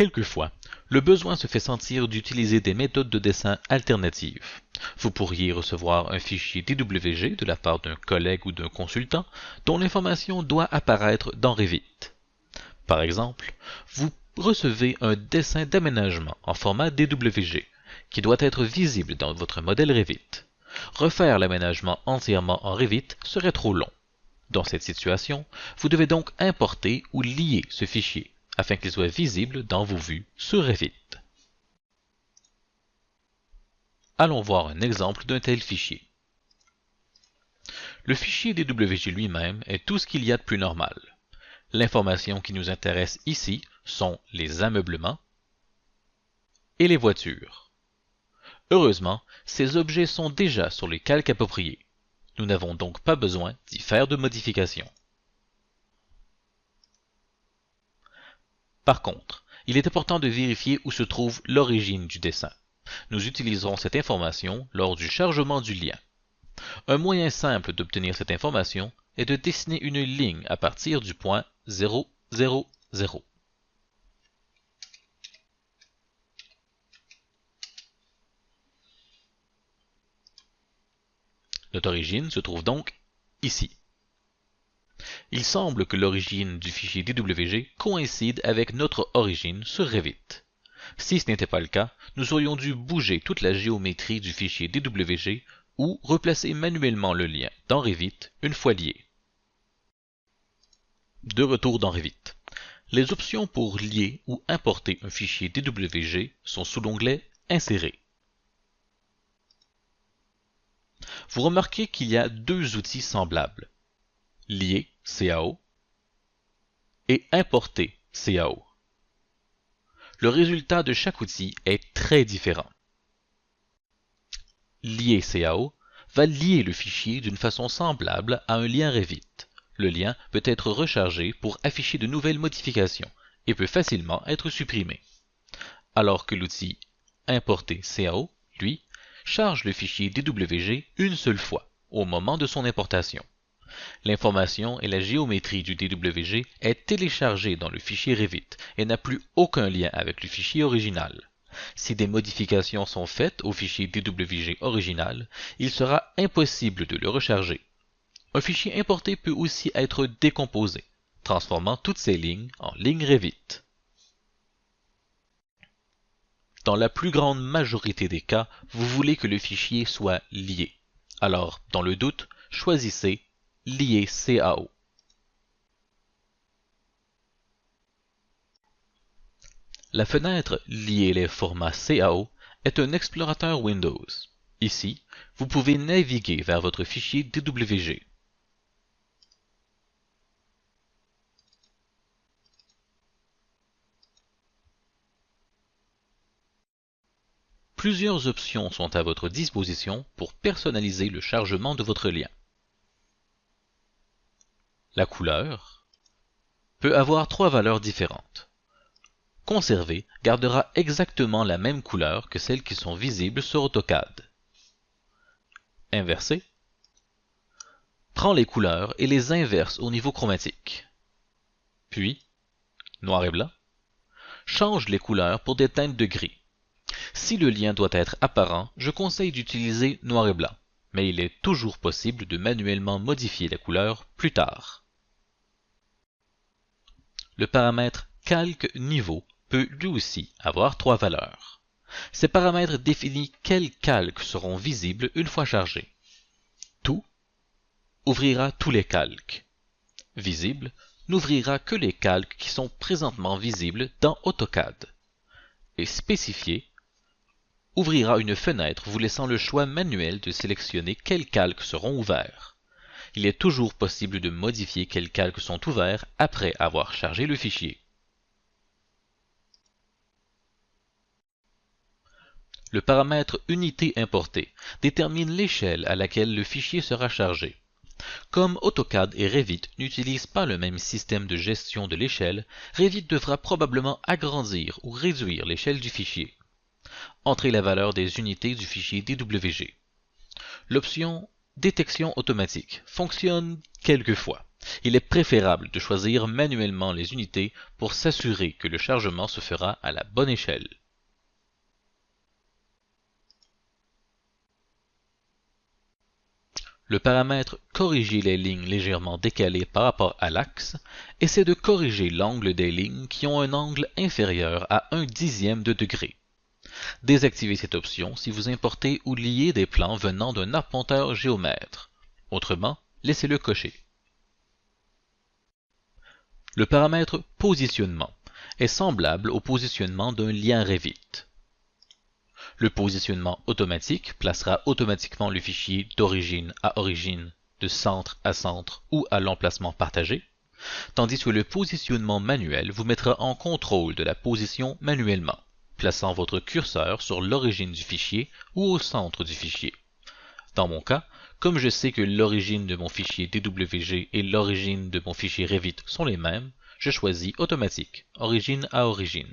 Quelquefois, le besoin se fait sentir d'utiliser des méthodes de dessin alternatives. Vous pourriez recevoir un fichier DWG de la part d'un collègue ou d'un consultant dont l'information doit apparaître dans Revit. Par exemple, vous recevez un dessin d'aménagement en format DWG qui doit être visible dans votre modèle Revit. Refaire l'aménagement entièrement en Revit serait trop long. Dans cette situation, vous devez donc importer ou lier ce fichier afin qu'il soit visible dans vos vues sur Revit. Allons voir un exemple d'un tel fichier. Le fichier DWG lui-même est tout ce qu'il y a de plus normal. L'information qui nous intéresse ici sont les ameublements et les voitures. Heureusement, ces objets sont déjà sur les calques appropriés. Nous n'avons donc pas besoin d'y faire de modifications. Par contre, il est important de vérifier où se trouve l'origine du dessin. Nous utiliserons cette information lors du chargement du lien. Un moyen simple d'obtenir cette information est de dessiner une ligne à partir du point 0, 0, 0. Notre origine se trouve donc ici. Il semble que l'origine du fichier DWG coïncide avec notre origine sur Revit. Si ce n'était pas le cas, nous aurions dû bouger toute la géométrie du fichier DWG ou replacer manuellement le lien dans Revit une fois lié. De retour dans Revit. Les options pour lier ou importer un fichier DWG sont sous l'onglet Insérer. Vous remarquez qu'il y a deux outils semblables, Lier CAO et Importer CAO. Le résultat de chaque outil est très différent. Lier CAO va lier le fichier d'une façon semblable à un lien Revit. Le lien peut être rechargé pour afficher de nouvelles modifications et peut facilement être supprimé. Alors que l'outil Importer CAO, lui, charge le fichier DWG une seule fois, au moment de son importation. L'information et la géométrie du DWG est téléchargée dans le fichier Revit et n'a plus aucun lien avec le fichier original. Si des modifications sont faites au fichier DWG original, il sera impossible de le recharger. Un fichier importé peut aussi être décomposé, transformant toutes ces lignes en lignes Revit. Dans la plus grande majorité des cas, vous voulez que le fichier soit lié. Alors, dans le doute, choisissez Lier CAO. La fenêtre Lier les formats CAO est un explorateur Windows. Ici, vous pouvez naviguer vers votre fichier DWG. Plusieurs options sont à votre disposition pour personnaliser le chargement de votre lien. La couleur peut avoir trois valeurs différentes. Conserver gardera exactement la même couleur que celles qui sont visibles sur AutoCAD. Inverser prend les couleurs et les inverse au niveau chromatique. Puis, noir et blanc, change les couleurs pour des teintes de gris. Si le lien doit être apparent, je conseille d'utiliser noir et blanc, mais il est toujours possible de manuellement modifier la couleur plus tard. Le paramètre Calque Niveau peut lui aussi avoir trois valeurs. Ces paramètres définissent quels calques seront visibles une fois chargés. Tout ouvrira tous les calques. Visible n'ouvrira que les calques qui sont présentement visibles dans AutoCAD. Et Spécifié ouvrira une fenêtre vous laissant le choix manuel de sélectionner quels calques seront ouverts. Il est toujours possible de modifier quels calques sont ouverts après avoir chargé le fichier. Le paramètre Unité importée détermine l'échelle à laquelle le fichier sera chargé. Comme AutoCAD et Revit n'utilisent pas le même système de gestion de l'échelle, Revit devra probablement agrandir ou réduire l'échelle du fichier. Entrez la valeur des unités du fichier DWG. L'option Détection automatique fonctionne quelquefois. Il est préférable de choisir manuellement les unités pour s'assurer que le chargement se fera à la bonne échelle. Le paramètre « Corriger les lignes légèrement décalées par rapport à l'axe » essaie de corriger l'angle des lignes qui ont un angle inférieur à 1/10 de degré. Désactivez cette option si vous importez ou liez des plans venant d'un arpenteur géomètre. Autrement, laissez-le coché. Le paramètre « Positionnement » est semblable au positionnement d'un lien Revit. Le positionnement automatique placera automatiquement le fichier d'origine à origine, de centre à centre ou à l'emplacement partagé, tandis que le positionnement manuel vous mettra en contrôle de la position manuellement, plaçant votre curseur sur l'origine du fichier ou au centre du fichier. Dans mon cas, comme je sais que l'origine de mon fichier DWG et l'origine de mon fichier Revit sont les mêmes, je choisis automatique, origine à origine.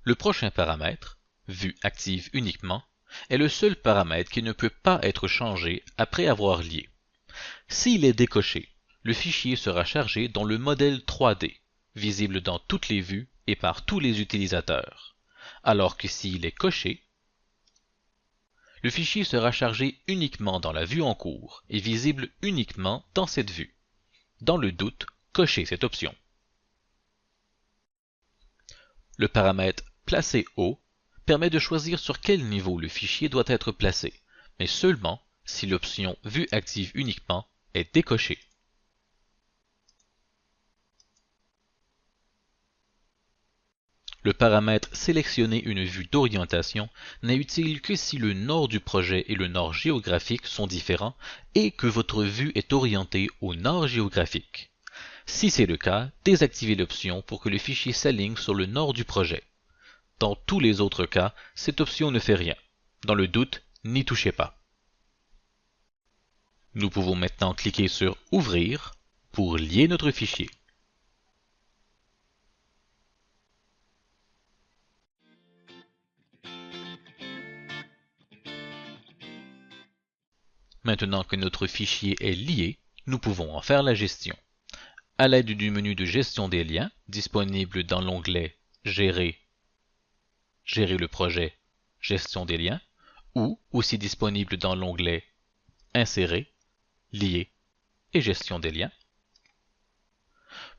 Le prochain paramètre, vue active uniquement, est le seul paramètre qui ne peut pas être changé après avoir lié. S'il est décoché, le fichier sera chargé dans le modèle 3D, visible dans toutes les vues et par tous les utilisateurs, alors que s'il est coché, le fichier sera chargé uniquement dans la vue en cours et visible uniquement dans cette vue. Dans le doute, cochez cette option. Le paramètre « Placer haut » permet de choisir sur quel niveau le fichier doit être placé, mais seulement si l'option « Vue active uniquement » est décochée. Le paramètre « Sélectionner une vue d'orientation » n'est utile que si le nord du projet et le nord géographique sont différents et que votre vue est orientée au nord géographique. Si c'est le cas, désactivez l'option pour que le fichier s'aligne sur le nord du projet. Dans tous les autres cas, cette option ne fait rien. Dans le doute, n'y touchez pas. Nous pouvons maintenant cliquer sur « Ouvrir » pour lier notre fichier. Maintenant que notre fichier est lié, nous pouvons en faire la gestion. À l'aide du menu de gestion des liens, disponible dans l'onglet « Gérer le projet, gestion des liens » ou aussi disponible dans l'onglet « Insérer, lier et gestion des liens »,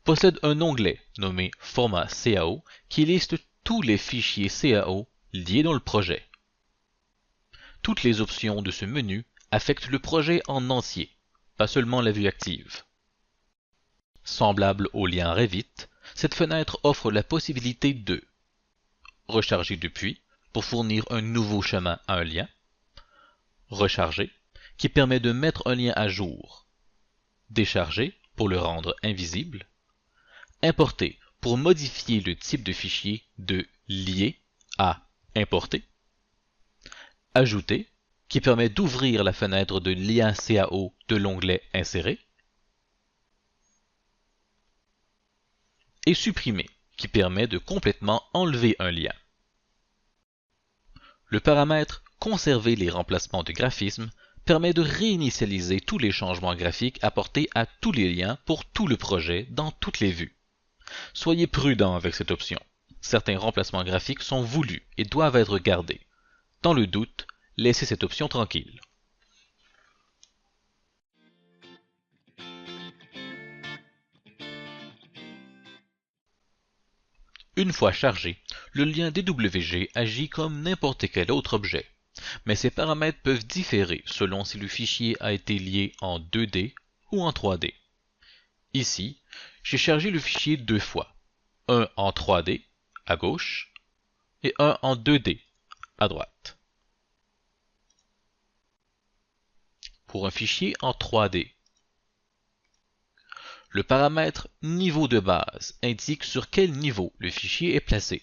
possède un onglet nommé « Format CAO » qui liste tous les fichiers CAO liés dans le projet. Toutes les options de ce menu affectent le projet en entier, pas seulement la vue active. Semblable au lien Revit, cette fenêtre offre la possibilité de recharger depuis pour fournir un nouveau chemin à un lien, recharger qui permet de mettre un lien à jour, décharger pour le rendre invisible, importer pour modifier le type de fichier de lier à importer, ajouter qui permet d'ouvrir la fenêtre de lien CAO de l'onglet Insérer, et supprimer qui permet de complètement enlever un lien. Le paramètre « Conserver les remplacements de graphismes » permet de réinitialiser tous les changements graphiques apportés à tous les liens pour tout le projet dans toutes les vues. Soyez prudent avec cette option. Certains remplacements graphiques sont voulus et doivent être gardés. Dans le doute, laissez cette option tranquille. Une fois chargé, le lien DWG agit comme n'importe quel autre objet, mais ses paramètres peuvent différer selon si le fichier a été lié en 2D ou en 3D. Ici, j'ai chargé le fichier deux fois, un en 3D à gauche et un en 2D à droite. Pour un fichier en 3D, le paramètre « Niveau de base » indique sur quel niveau le fichier est placé.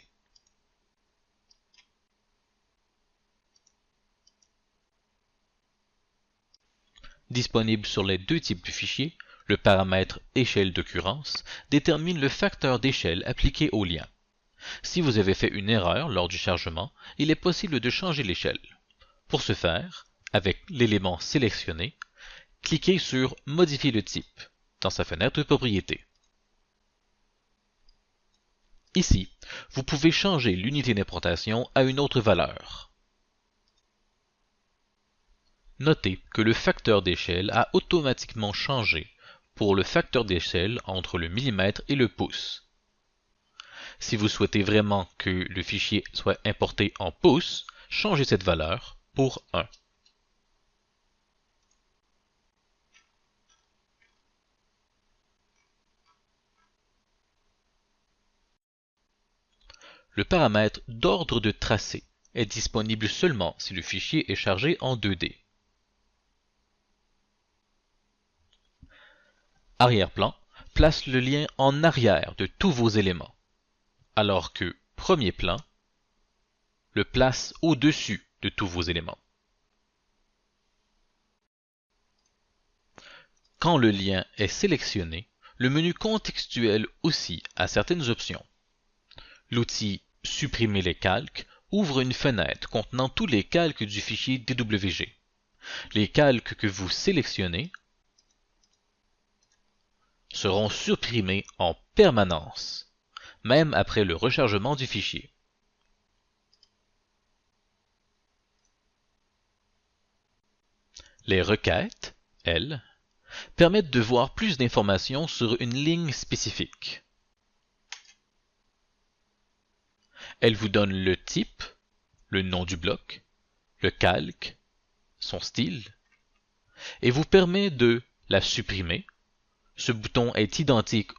Disponible sur les deux types de fichiers, le paramètre « Échelle d'occurrence » détermine le facteur d'échelle appliqué au lien. Si vous avez fait une erreur lors du chargement, il est possible de changer l'échelle. Pour ce faire, Avec l'élément sélectionné, cliquez sur « Modifier le type » dans sa fenêtre de propriétés. Ici, vous pouvez changer l'unité d'importation à une autre valeur. Notez que le facteur d'échelle a automatiquement changé pour le facteur d'échelle entre le millimètre et le pouce. Si vous souhaitez vraiment que le fichier soit importé en pouces, changez cette valeur pour 1. Le paramètre d'ordre de tracé est disponible seulement si le fichier est chargé en 2D. Arrière-plan place le lien en arrière de tous vos éléments, alors que premier plan le place au-dessus de tous vos éléments. Quand le lien est sélectionné, le menu contextuel aussi a certaines options. L'outil « Supprimer les calques » ouvre une fenêtre contenant tous les calques du fichier DWG. Les calques que vous sélectionnez seront supprimés en permanence, même après le rechargement du fichier. Les requêtes, elles, permettent de voir plus d'informations sur une ligne spécifique. Elles vous donnent le type, le nom du bloc, le calque, son style, et vous permet de la supprimer. Ce bouton est identique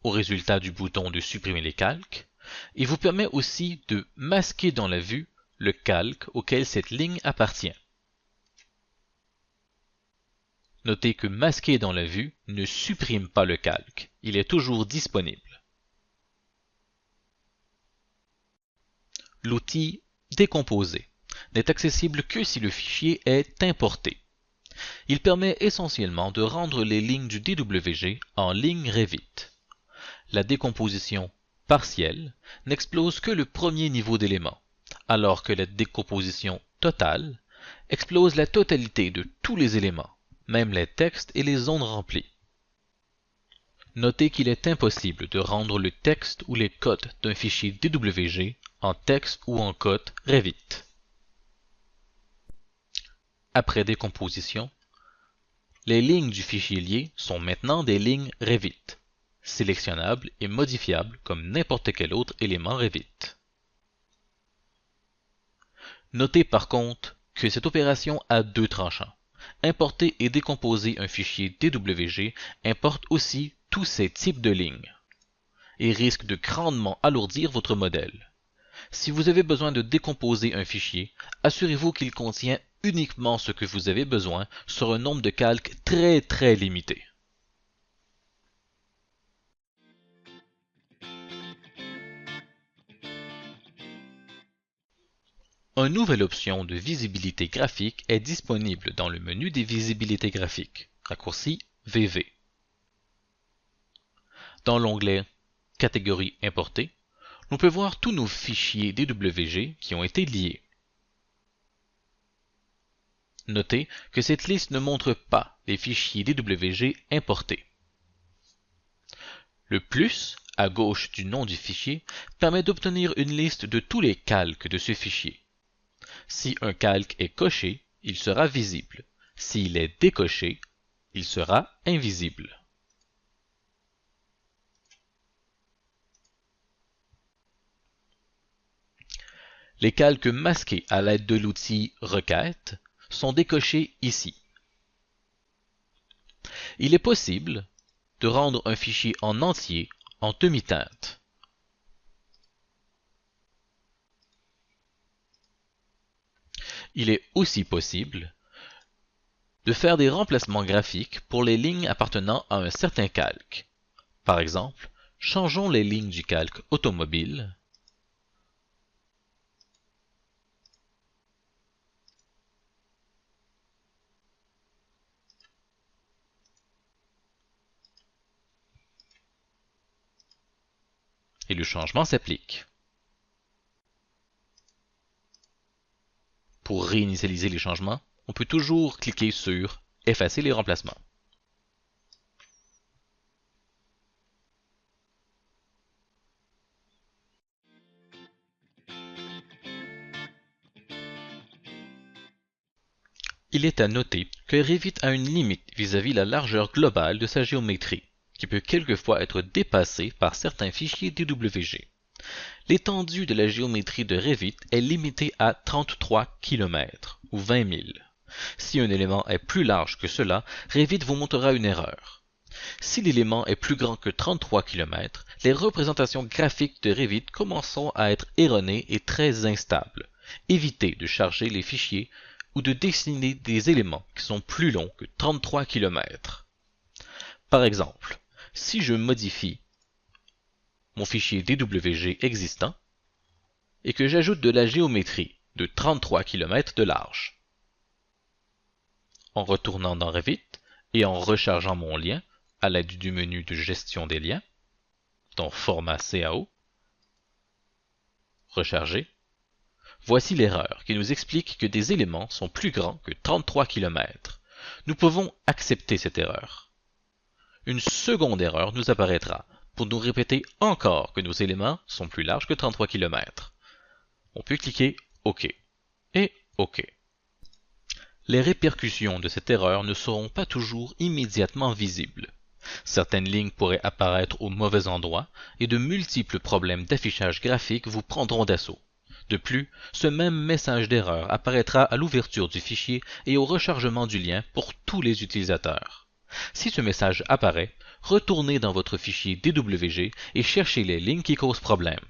au résultat du bouton de supprimer les calques, et vous permet aussi de masquer dans la vue le calque auquel cette ligne appartient. Notez que masquer dans la vue ne supprime pas le calque, il est toujours disponible. L'outil Décomposer n'est accessible que si le fichier est importé. Il permet essentiellement de rendre les lignes du DWG en lignes Revit. La décomposition partielle n'explose que le premier niveau d'éléments, alors que la décomposition totale explose la totalité de tous les éléments, même les textes et les zones remplies. Notez qu'il est impossible de rendre le texte ou les codes d'un fichier DWG en texte ou en code Revit. Après décomposition, les lignes du fichier lié sont maintenant des lignes Revit, sélectionnables et modifiables comme n'importe quel autre élément Revit. Notez par contre que cette opération a deux tranchants. Importer et décomposer un fichier DWG importe aussi tous ces types de lignes et risque de grandement alourdir votre modèle. Si vous avez besoin de décomposer un fichier, assurez-vous qu'il contient uniquement ce que vous avez besoin sur un nombre de calques très limité. Une nouvelle option de visibilité graphique est disponible dans le menu des visibilités graphiques, raccourci VV. Dans l'onglet Catégorie importée, on peut voir tous nos fichiers DWG qui ont été liés. Notez que cette liste ne montre pas les fichiers DWG importés. Le plus à gauche du nom du fichier permet d'obtenir une liste de tous les calques de ce fichier. Si un calque est coché, il sera visible. S'il est décoché, il sera invisible. Les calques masqués à l'aide de l'outil Requête sont décochés ici. Il est possible de rendre un fichier en entier en demi-teinte. Il est aussi possible de faire des remplacements graphiques pour les lignes appartenant à un certain calque. Par exemple, changeons les lignes du calque automobile et le changement s'applique. Pour réinitialiser les changements, on peut toujours cliquer sur « Effacer les remplacements ». Il est à noter que Revit a une limite vis-à-vis la largeur globale de sa géométrie, qui peut quelquefois être dépassée par certains fichiers DWG. L'étendue de la géométrie de Revit est limitée à 33 km ou 20 000. Si un élément est plus large que cela, Revit vous montrera une erreur. Si l'élément est plus grand que 33 km, les représentations graphiques de Revit commenceront à être erronées et très instables. Évitez de charger les fichiers ou de dessiner des éléments qui sont plus longs que 33 km. Par exemple, si je modifie mon fichier DWG existant et que j'ajoute de la géométrie de 33 km de large, en retournant dans Revit et en rechargeant mon lien à l'aide du menu de gestion des liens, dans Format CAO, Recharger, voici l'erreur qui nous explique que des éléments sont plus grands que 33 km. Nous pouvons accepter cette erreur. Une seconde erreur nous apparaîtra pour nous répéter encore que nos éléments sont plus larges que 33 km. On peut cliquer OK et OK. Les répercussions de cette erreur ne seront pas toujours immédiatement visibles. Certaines lignes pourraient apparaître au mauvais endroit et de multiples problèmes d'affichage graphique vous prendront d'assaut. De plus, ce même message d'erreur apparaîtra à l'ouverture du fichier et au rechargement du lien pour tous les utilisateurs. Si ce message apparaît, retournez dans votre fichier DWG et cherchez les lignes qui causent problème.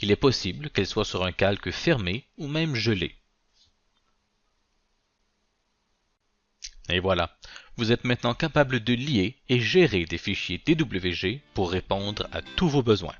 Il est possible qu'elles soient sur un calque fermé ou même gelé. Et voilà, vous êtes maintenant capable de lier et gérer des fichiers DWG pour répondre à tous vos besoins.